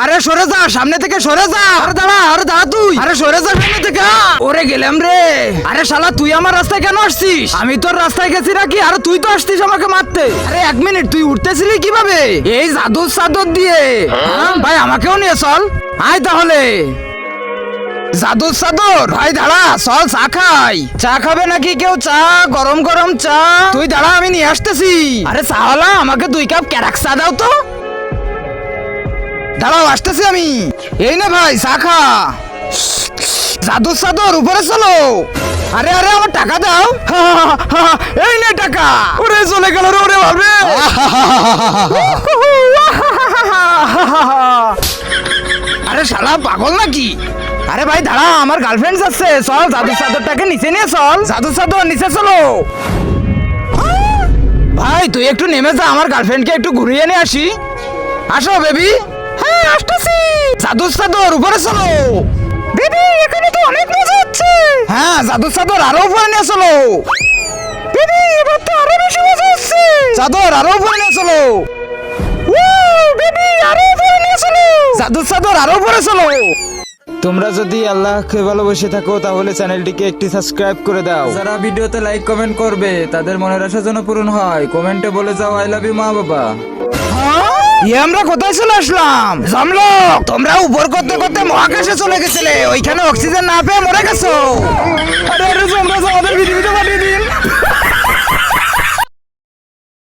আরে সরে যা, সামনে থেকে সরে যা। আরে দাঁড়া তুই। আরে সরে যা সামনে থেকে। ওরে গেলাম রে। আরে শালা তুই আমার রাস্তায় কেন আসছিস? আমি তোর রাস্তায় গেছি নাকি? আরে তুই তো আসছিস আমাকে মারতে। আরে এক মিনিট, তুই উঠতেছিলি কিভাবে? এই জাদুর চাদর দিয়ে। ভাই আমাকেও নিয়ে চল। আয় তাহলে। জাদুর চাদর? ভাই দাঁড়া, চল চা খাই। চা খাবে নাকি কেউ? চা, গরম গরম চা। তুই দাঁড়া, আমি নিয়ে আসতেছি। আরে চাওয়ালা, আমাকে 2 কাপ ক্যারাক চা দাও তো। দাঁড়াও, আসতেছি আমি। এই না ভাই, চা খা। জাদুর চাদর, উপরে চলো। আরে আমার টাকা দাও। এই নে টাকা। ওরে চলে গেল রে, ওরে ভাবে। আরে শালা পাগল নাকি? আরে ভাই দাঁড়া, আমার গার্লফ্রেন্ড যাচ্ছে। চল জাদুর চাদরটাকে নিচে নিয়ে চল। জাদুর চাদর নিচে চলো। ভাই তুই একটু নেমে যা, আমার গার্লফ্রেন্ডকে একটু ঘুরিয়ে নিয়ে আসি। আসো বেবি। হ্যাঁ আসতেছি। জাদুর চাদর, উপরে চলো। বেবি এখানে তো অনেক মজা হচ্ছে। হ্যাঁ জাদুর চাদর আরো উপরে নিয়ে চলো। বেবি এবার তো আরো বেশি মজা হচ্ছে। চাদর আরো উপরে নিয়ে চলো। বেবি আরো উপরে নিয়ে চলো। জাদুর চাদর আরো উপরে চলো। তোমরা যদি আল্লাহকে ভালোবেসে থাকো তাহলে চ্যানেলটিকে একটি সাবস্ক্রাইব করে দাও। যারা ভিডিওতে লাইক কমেন্ট করবে তাদের মনের আশা যেন পূরণ হয়, কমেন্টে বলে যাও আই লাভ ইউ মা বাবা। আমরা কোথায় চলে আসলাম? জামলোক, তোমরা উপর করতে করতে মহাকাশে চলে গেছিলে, ওইখানে অক্সিজেন না পেয়ে মরে গেছো। আরে আমাদের পৃথিবীতে পাঠিয়ে দিন।